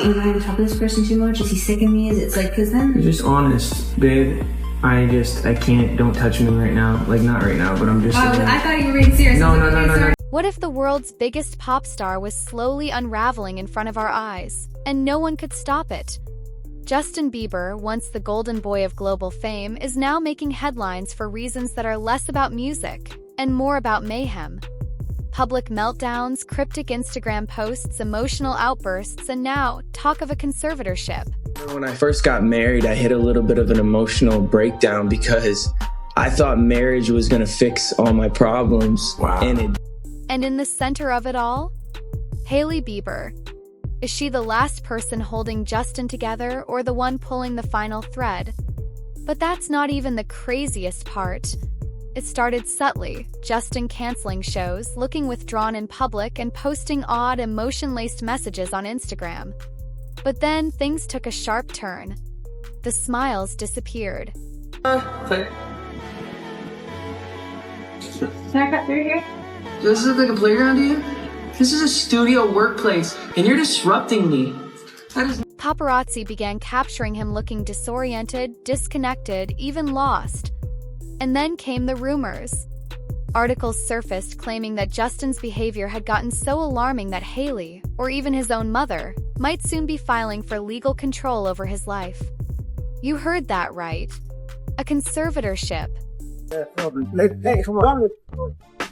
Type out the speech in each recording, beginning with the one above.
Am I gonna talk to this person too much? Is he sick of me? It's like, cause then... You're just honest, babe. I can't, don't touch me right now. Like, not right now, but I'm just... I thought you were being serious. No. What if the world's biggest pop star was slowly unraveling in front of our eyes, and no one could stop it? Justin Bieber, once the golden boy of global fame, is now making headlines for reasons that are less about music and more about mayhem. Public meltdowns, cryptic Instagram posts, emotional outbursts, and now talk of a conservatorship. When I first got married, I hit a little bit of an emotional breakdown because I thought marriage was going to fix all my problems. Wow. And in the center of it all, Hailey Bieber. Is she the last person holding Justin together or the one pulling the final thread? But that's not even the craziest part. It started subtly, Justin canceling shows, looking withdrawn in public, and posting odd, emotion-laced messages on Instagram. But then things took a sharp turn. The smiles disappeared. Can I cut through here? This is like a playground to you? This is a studio workplace, and you're disrupting me. Paparazzi began capturing him looking disoriented, disconnected, even lost. And then came the rumors. Articles surfaced claiming that Justin's behavior had gotten so alarming that Hailey, or even his own mother, might soon be filing for legal control over his life. You heard that right. A conservatorship.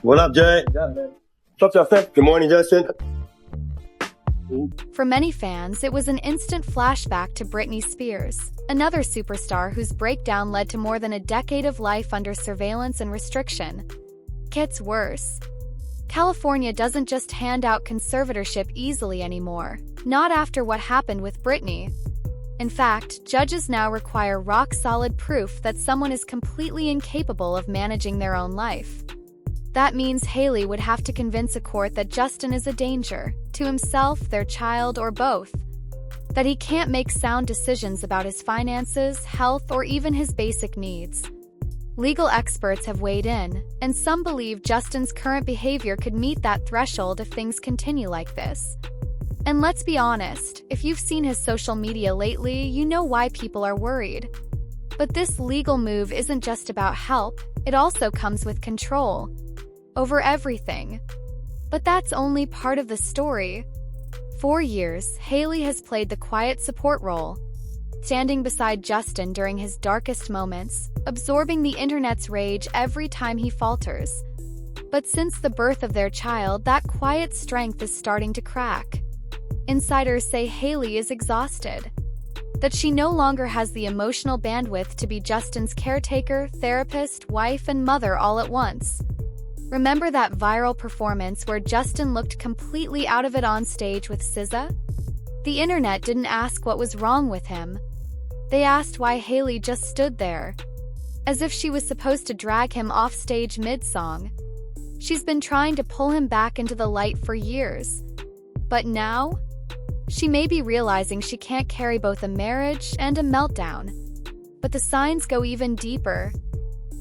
What up, Jay? Good morning, Justin. For many fans, it was an instant flashback to Britney Spears, another superstar whose breakdown led to more than a decade of life under surveillance and restriction. Gets worse. California doesn't just hand out conservatorship easily anymore, not after what happened with Britney. In fact, judges now require rock-solid proof that someone is completely incapable of managing their own life. That means Hailey would have to convince a court that Justin is a danger, to himself, their child, or both. That he can't make sound decisions about his finances, health, or even his basic needs. Legal experts have weighed in, and some believe Justin's current behavior could meet that threshold if things continue like this. And let's be honest, if you've seen his social media lately, you know why people are worried. But this legal move isn't just about help, it also comes with control. Over everything. But that's only part of the story. For years, Hailey has played the quiet support role, standing beside Justin during his darkest moments, absorbing the internet's rage every time he falters. But since the birth of their child, that quiet strength is starting to crack. Insiders say Hailey is exhausted. That she no longer has the emotional bandwidth to be Justin's caretaker, therapist, wife, and mother all at once. Remember that viral performance where Justin looked completely out of it on stage with SZA? The internet didn't ask what was wrong with him. They asked why Hailey just stood there, as if she was supposed to drag him off stage mid-song. She's been trying to pull him back into the light for years. But now, she may be realizing she can't carry both a marriage and a meltdown. But the signs go even deeper.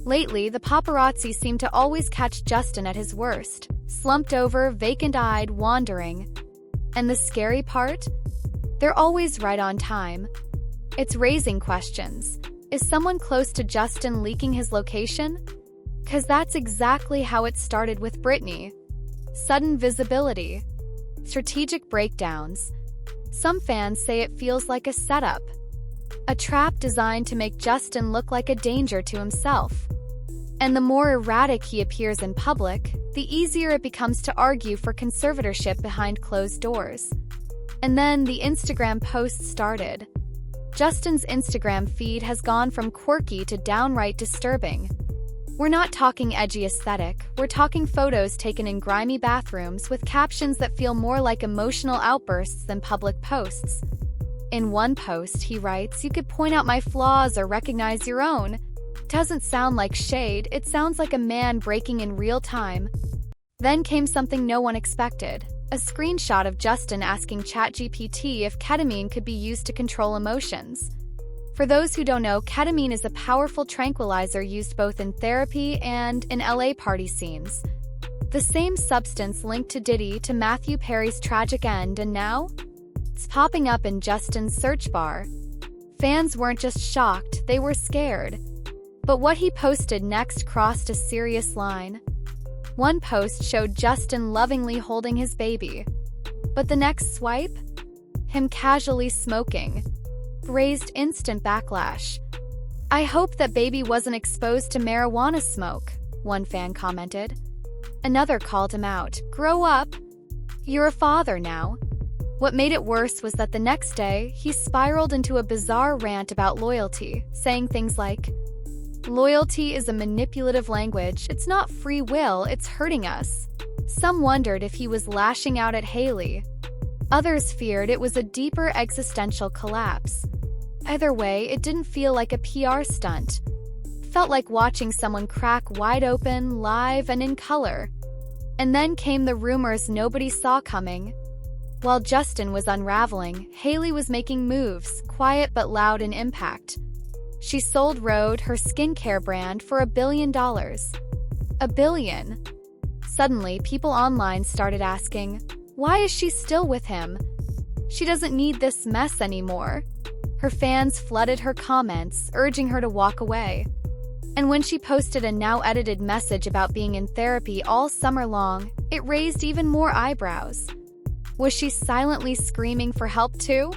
Lately, the paparazzi seem to always catch Justin at his worst, slumped over, vacant-eyed, wandering. And the scary part? They're always right on time. It's raising questions. Is someone close to Justin leaking his location? 'Cause that's exactly how it started with Britney. Sudden visibility. Strategic breakdowns. Some fans say it feels like a setup. A trap designed to make Justin look like a danger to himself. And the more erratic he appears in public, the easier it becomes to argue for conservatorship behind closed doors. And then the Instagram posts started. Justin's Instagram feed has gone from quirky to downright disturbing. We're not talking edgy aesthetic, we're talking photos taken in grimy bathrooms with captions that feel more like emotional outbursts than public posts. In one post, he writes, "You could point out my flaws or recognize your own." Doesn't sound like shade, it sounds like a man breaking in real time. Then came something no one expected. A screenshot of Justin asking ChatGPT if ketamine could be used to control emotions. For those who don't know, ketamine is a powerful tranquilizer used both in therapy and in LA party scenes. The same substance linked to Diddy to Matthew Perry's tragic end, and now? posts popping up in Justin's search bar. Fans weren't just shocked, they were scared. But what he posted next crossed a serious line. One post showed Justin lovingly holding his baby. But the next swipe? Him casually smoking. Raised instant backlash. "I hope that baby wasn't exposed to marijuana smoke," one fan commented. Another called him out. "Grow up. You're a father now." What made it worse was that the next day, he spiraled into a bizarre rant about loyalty, saying things like, "Loyalty is a manipulative language. It's not free will, it's hurting us." Some wondered if he was lashing out at Hailey. Others feared it was a deeper existential collapse. Either way, it didn't feel like a PR stunt. Felt like watching someone crack wide open, live, and in color. And then came the rumors nobody saw coming. While Justin was unraveling, Hailey was making moves, quiet but loud in impact. She sold Rhode, her skincare brand, for $1 billion. $1 billion. Suddenly, people online started asking, why is she still with him? She doesn't need this mess anymore. Her fans flooded her comments, urging her to walk away. And when she posted a now-edited message about being in therapy all summer long, it raised even more eyebrows. Was she silently screaming for help too?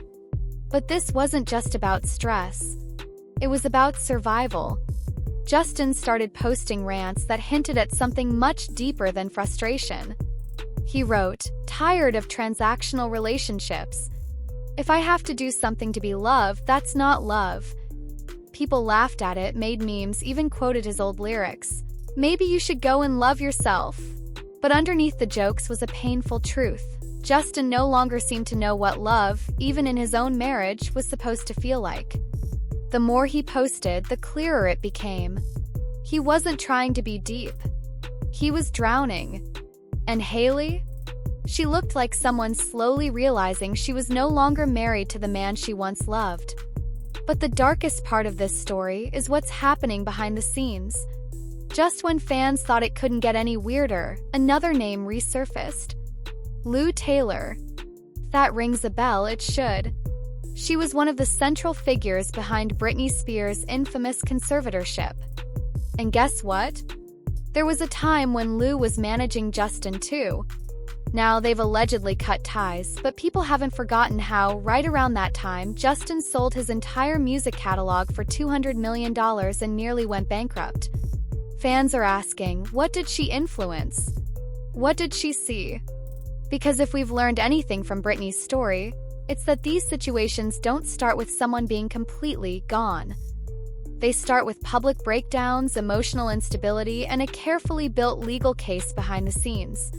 But this wasn't just about stress. It was about survival. Justin started posting rants that hinted at something much deeper than frustration. He wrote, "Tired of transactional relationships. If I have to do something to be loved, that's not love." People laughed at it, made memes, even quoted his old lyrics. Maybe you should go and love yourself. But underneath the jokes was a painful truth. Justin no longer seemed to know what love, even in his own marriage, was supposed to feel like. The more he posted, the clearer it became. He wasn't trying to be deep. He was drowning. And Hailey? She looked like someone slowly realizing she was no longer married to the man she once loved. But the darkest part of this story is what's happening behind the scenes. Just when fans thought it couldn't get any weirder, another name resurfaced. Lou Taylor. That rings a bell, it should. She was one of the central figures behind Britney Spears' infamous conservatorship. And guess what? There was a time when Lou was managing Justin too. Now they've allegedly cut ties, but people haven't forgotten how, right around that time, Justin sold his entire music catalog for $200 million and nearly went bankrupt. Fans are asking, what did she influence? What did she see? Because if we've learned anything from Britney's story, it's that these situations don't start with someone being completely gone. They start with public breakdowns, emotional instability, and a carefully built legal case behind the scenes.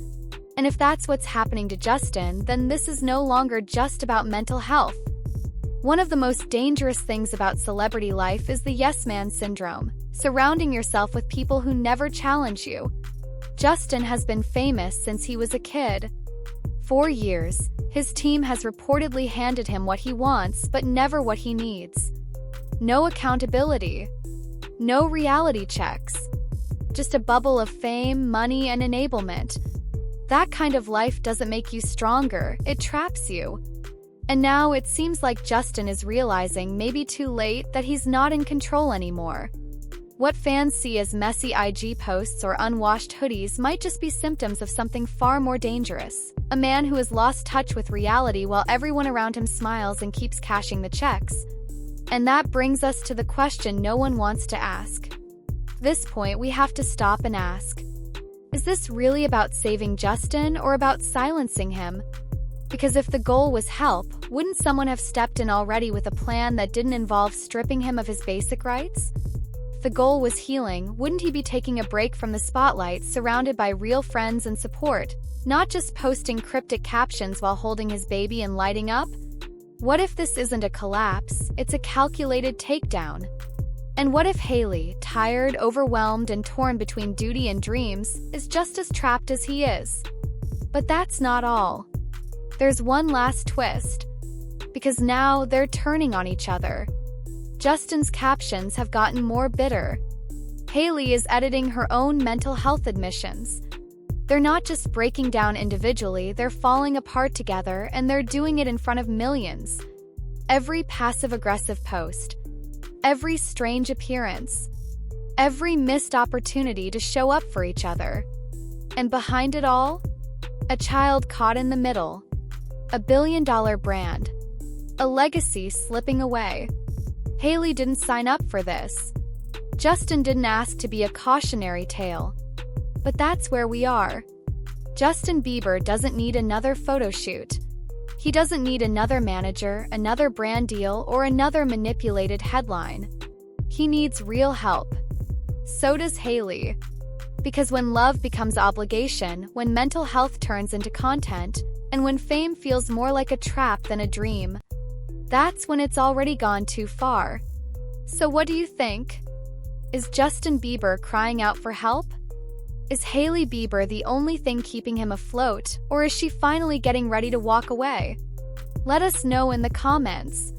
And if that's what's happening to Justin, then this is no longer just about mental health. One of the most dangerous things about celebrity life is the yes man syndrome, surrounding yourself with people who never challenge you. Justin has been famous since he was a kid. For years, his team has reportedly handed him what he wants, but never what he needs. No accountability. No reality checks. Just a bubble of fame, money, and enablement. That kind of life doesn't make you stronger, it traps you. And now it seems like Justin is realizing, maybe too late, that he's not in control anymore. What fans see as messy IG posts or unwashed hoodies might just be symptoms of something far more dangerous. A man who has lost touch with reality while everyone around him smiles and keeps cashing the checks. And that brings us to the question no one wants to ask. At this point, we have to stop and ask, is this really about saving Justin or about silencing him? Because if the goal was help, wouldn't someone have stepped in already with a plan that didn't involve stripping him of his basic rights? If the goal was healing, wouldn't he be taking a break from the spotlight, surrounded by real friends and support, not just posting cryptic captions while holding his baby and lighting up? What if this isn't a collapse, it's a calculated takedown? And what if Hailey, tired, overwhelmed, and torn between duty and dreams, is just as trapped as he is? But that's not all. There's one last twist. Because now they're turning on each other. Justin's captions have gotten more bitter. Hailey is editing her own mental health admissions. They're not just breaking down individually, they're falling apart together, and they're doing it in front of millions. Every passive-aggressive post, every strange appearance, every missed opportunity to show up for each other. And behind it all, a child caught in the middle, a billion-dollar brand, a legacy slipping away. Hailey didn't sign up for this. Justin didn't ask to be a cautionary tale. But that's where we are. Justin Bieber doesn't need another photo shoot. He doesn't need another manager, another brand deal, or another manipulated headline. He needs real help. So does Hailey. Because when love becomes obligation, when mental health turns into content, and when fame feels more like a trap than a dream, that's when it's already gone too far. So what do you think? Is Justin Bieber crying out for help? Is Hailey Bieber the only thing keeping him afloat, or is she finally getting ready to walk away? Let us know in the comments.